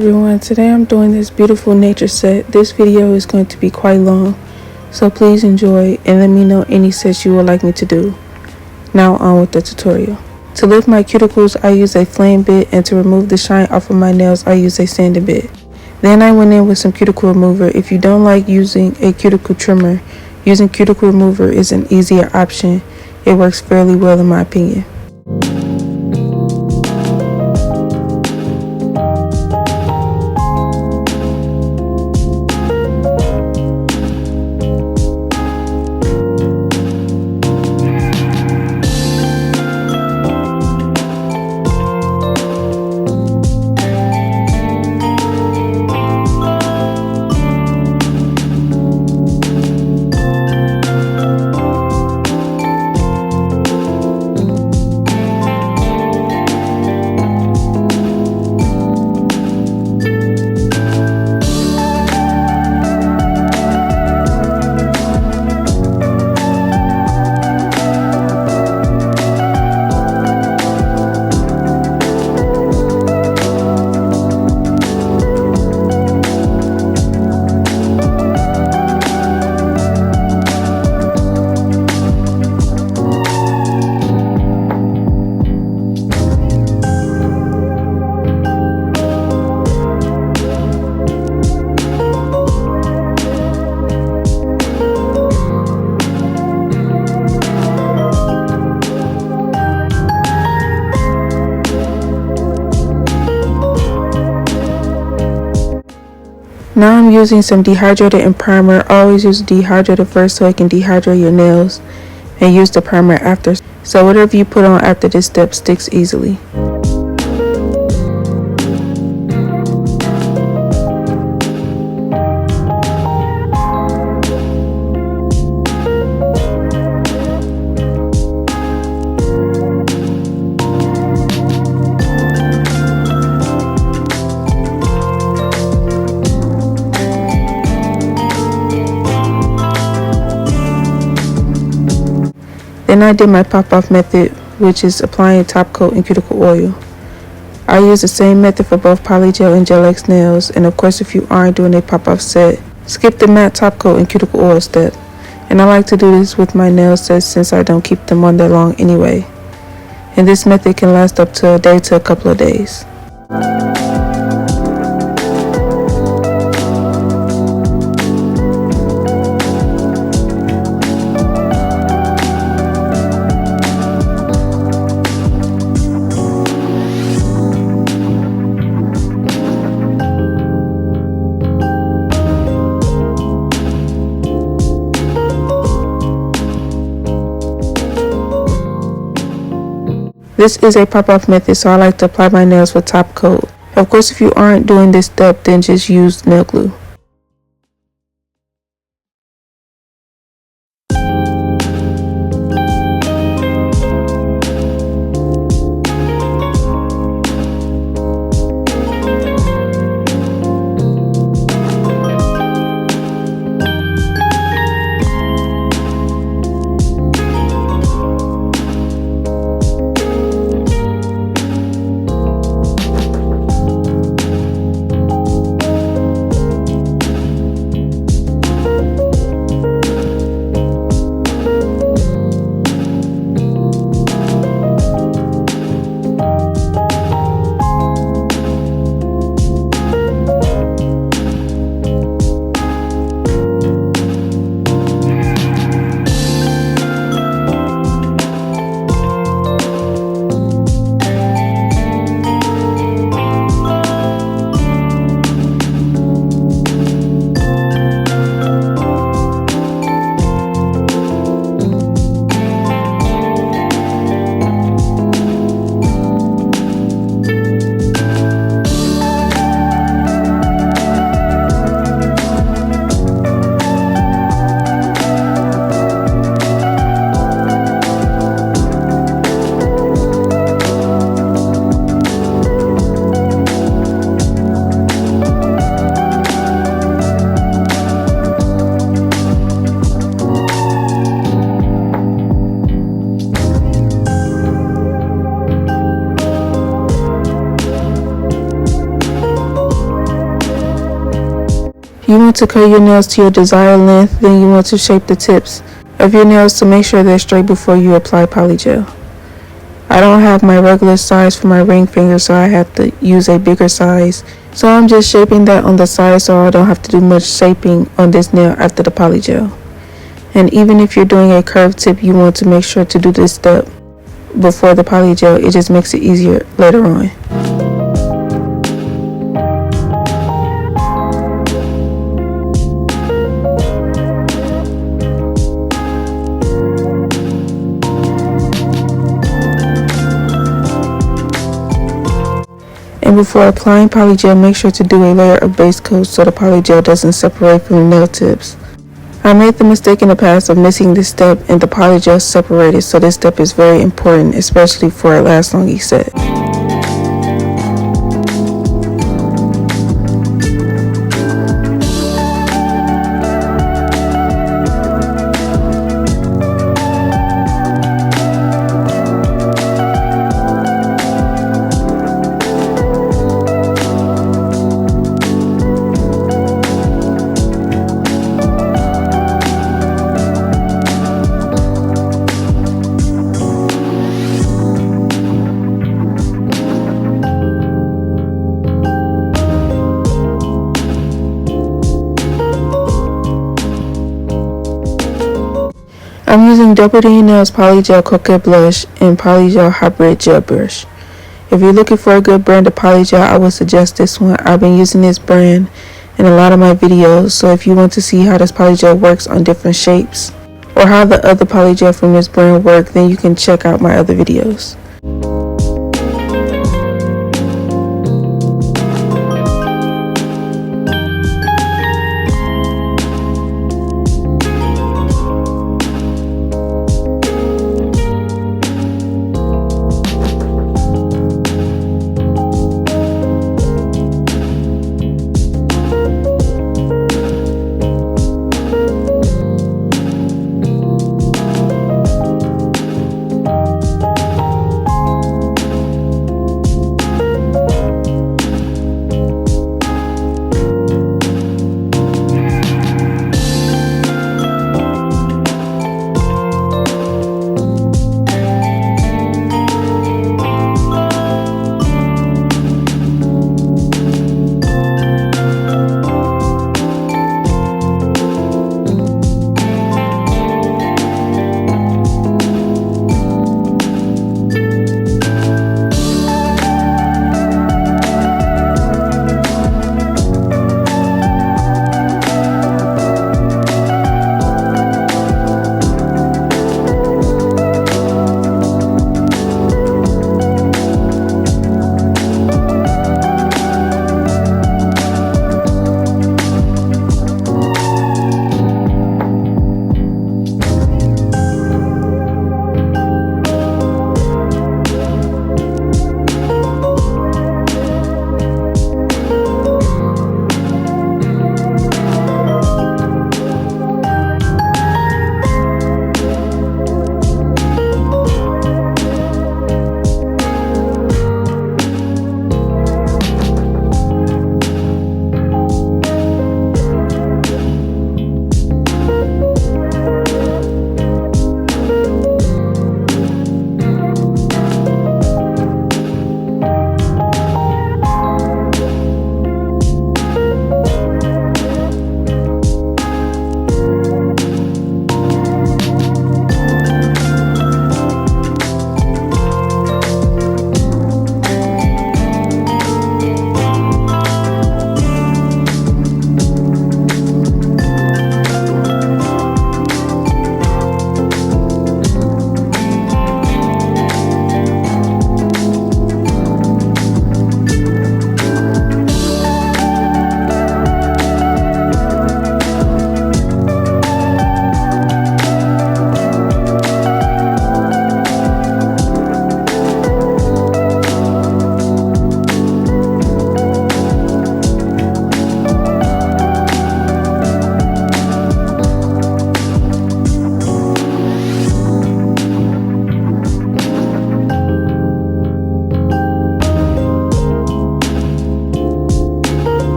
everyone, today I'm doing this beautiful nature set. This video is going to be quite long, so please enjoy and let me know any sets you would like me to do. Now on with the tutorial. To lift my cuticles I use a flame bit, and to remove the shine off of my nails I use a sanding bit. Then I went in with some cuticle remover. If you don't like using a cuticle trimmer, using cuticle remover is an easier option. It works fairly well in my opinion. Now I'm using some dehydrator and primer. Always use dehydrator first so it can dehydrate your nails, and use the primer after, so whatever you put on after this step sticks easily. Then I did my pop-off method, which is applying top coat and cuticle oil. I use the same method for both Polygel and Gel X nails, and of course if you aren't doing a pop-off set, skip the matte top coat and cuticle oil step. And I like to do this with my nail sets since I don't keep them on that long anyway. And this method can last up to a day to a couple of days. This is a pop-off method, so I like to apply my nails with top coat. Of course, if you aren't doing this step, then just use nail glue. You want to cut your nails to your desired length, then you want to shape the tips of your nails to make sure they're straight before you apply polygel. I don't have my regular size for my ring finger, so I have to use a bigger size. So I'm just shaping that on the side so I don't have to do much shaping on this nail after the polygel. And even if you're doing a curved tip, you want to make sure to do this step before the polygel. It just makes it easier later on. And before applying polygel, make sure to do a layer of base coat so the polygel doesn't separate from the nail tips. I made the mistake in the past of missing this step and the polygel separated, so this step is very important, especially for a last longy set. I'm using Double D Nails Polygel Coquette Blush and Polygel Hybrid Gel Brush. If you're looking for a good brand of polygel, I would suggest this one. I've been using this brand in a lot of my videos, so if you want to see how this polygel works on different shapes or how the other polygel from this brand work, then you can check out my other videos.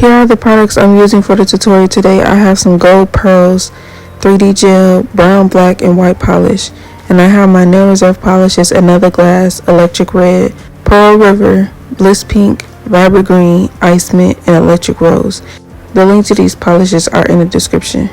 Here are the products I'm using for the tutorial today. I have some gold pearls, 3D gel, brown, black, and white polish. And I have my nail reserve polishes, another glass, electric red, pearl river, bliss pink, vibrant green, ice mint, and electric rose. The link to these polishes are in the description.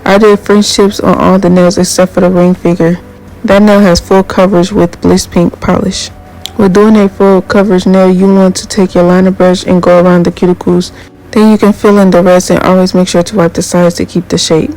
I did French tips on all the nails except for the ring finger. That nail has full coverage with bliss pink polish. With doing a full coverage nail, you want to take your liner brush and go around the cuticles. Then you can fill in the rest and always make sure to wipe the sides to keep the shape.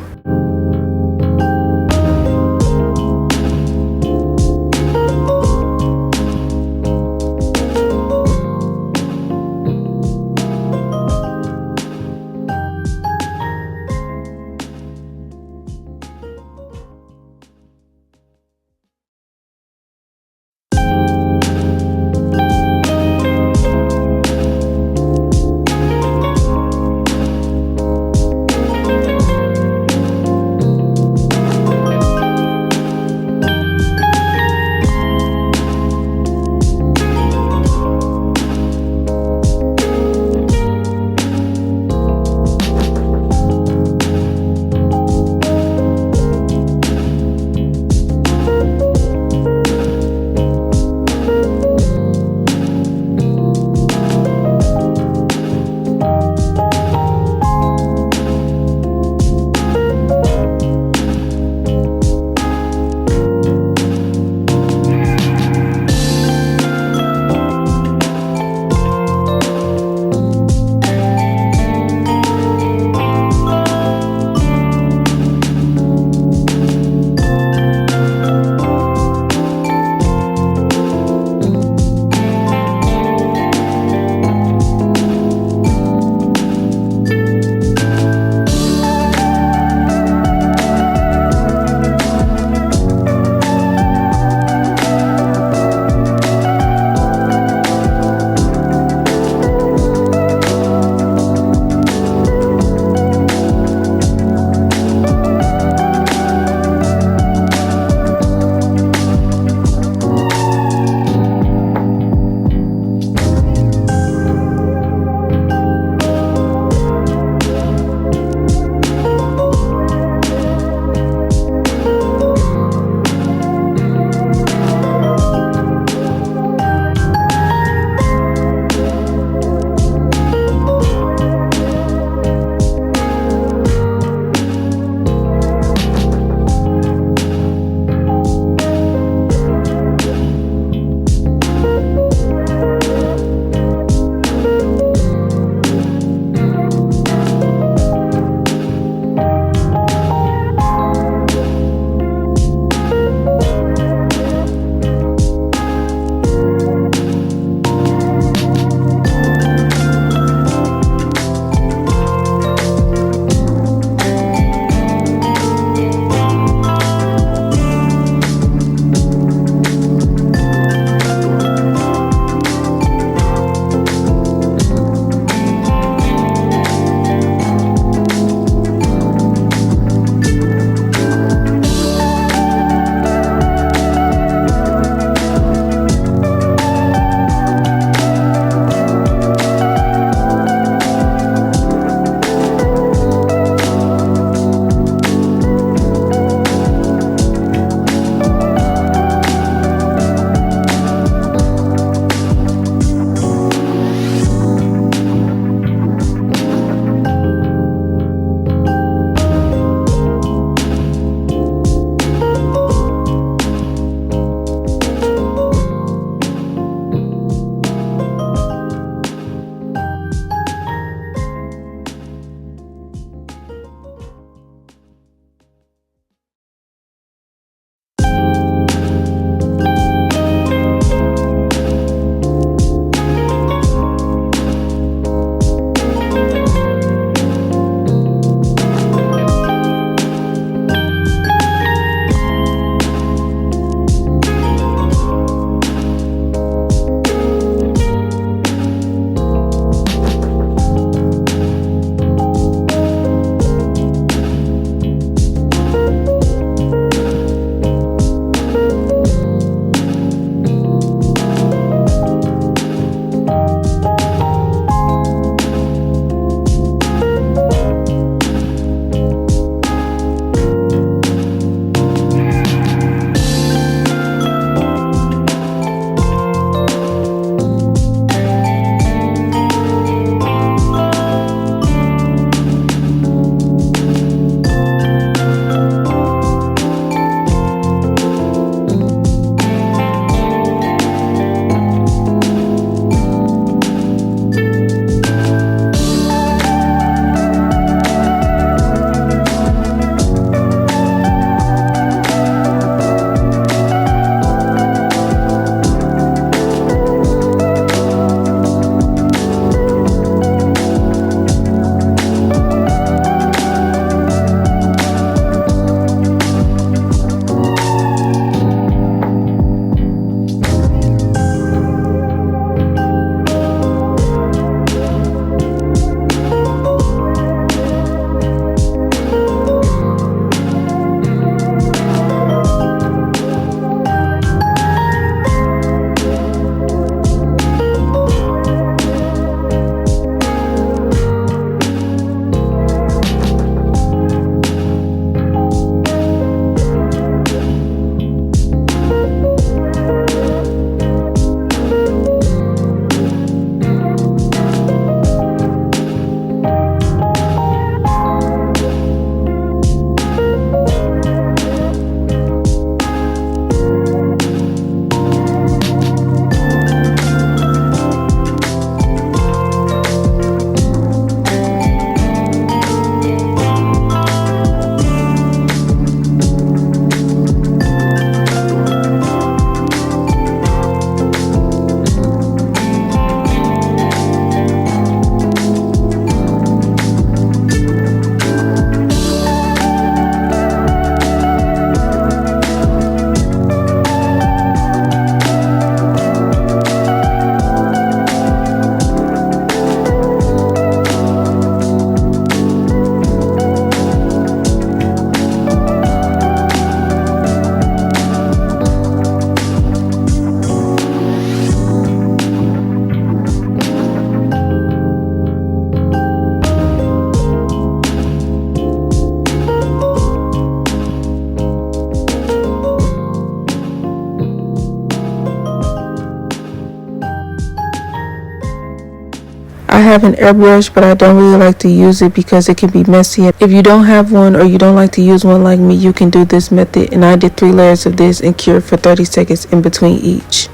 I have an airbrush, but I don't really like to use it because it can be messy. If you don't have one or you don't like to use one like me, you can do this method, and I did 3 layers of this and cured for 30 seconds in between each.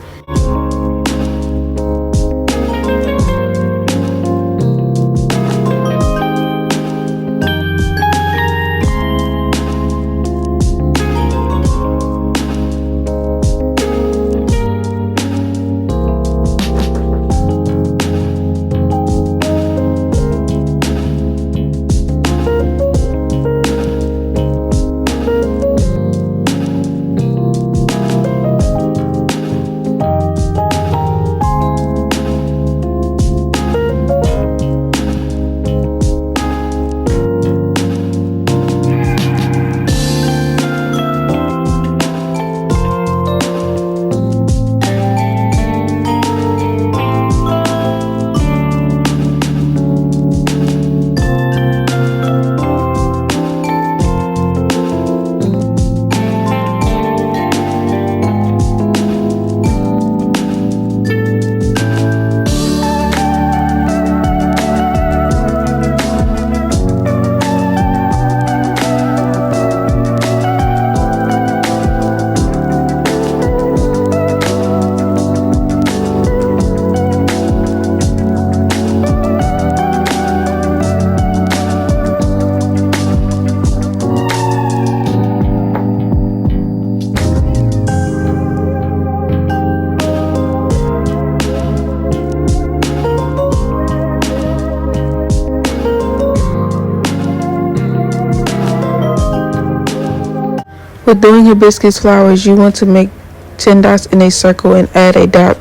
With doing hibiscus flowers, you want to make 10 dots in a circle and add a dot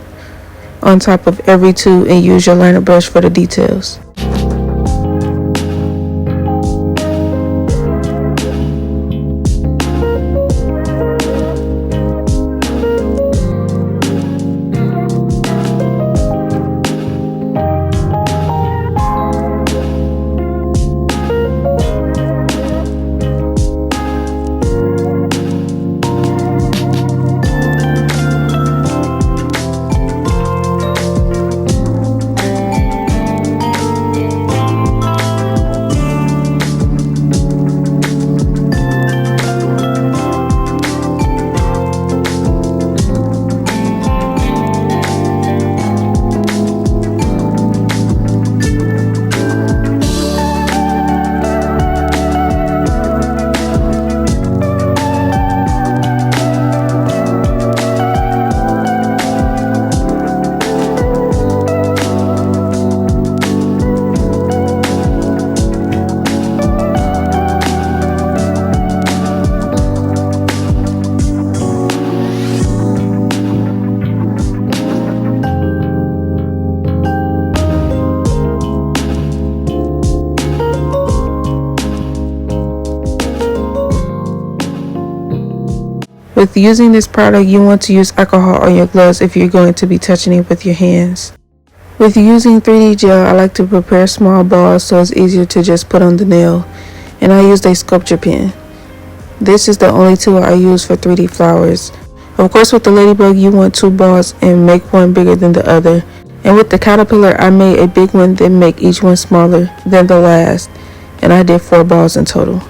on top of every 2 and use your liner brush for the details. With using this product, you want to use alcohol on your gloves if you're going to be touching it with your hands. With using 3D gel, I like to prepare small balls so it's easier to just put on the nail, and I used a sculpture pen. This is the only tool I use for 3D flowers. Of course, with the ladybug, you want 2 balls and make one bigger than the other. And with the caterpillar, I made a big one, then make each one smaller than the last, and I did 4 balls in total.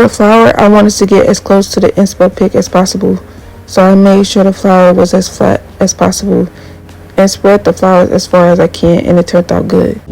the flower, I wanted to get as close to the inspo pic as possible, so I made sure the flower was as flat as possible and spread the flowers as far as I can, and it turned out good.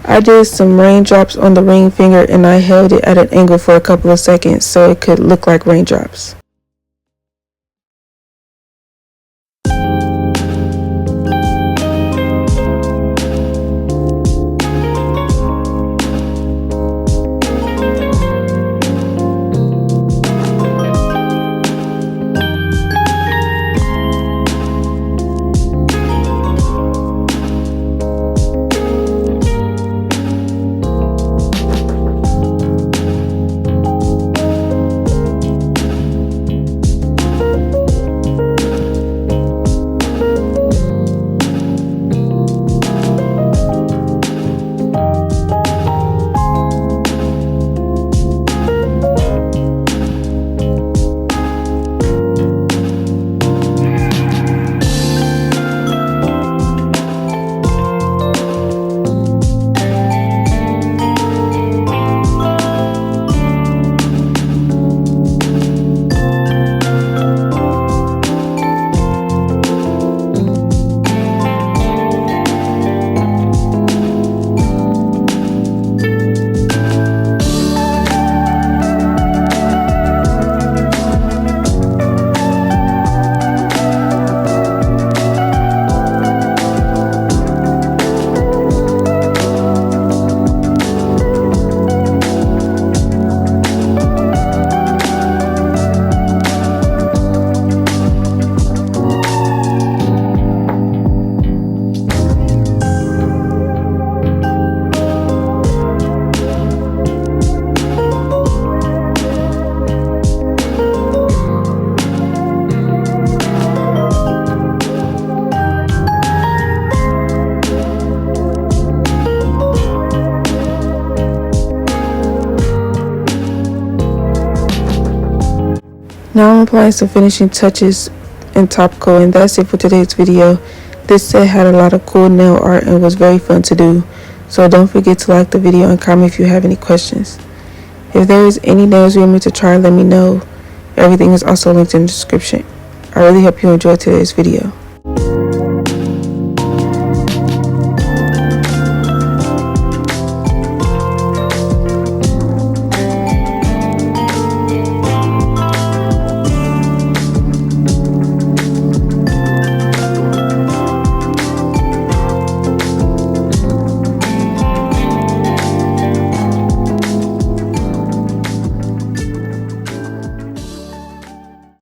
I did some raindrops on the ring finger and I held it at an angle for a couple of seconds so it could look like raindrops. Now I'm applying some finishing touches and top coat, and that's it for today's video. This set had a lot of cool nail art and was very fun to do. So don't forget to like the video and comment if you have any questions. If there is any nails you want me to try, let me know. Everything is also linked in the description. I really hope you enjoyed today's video.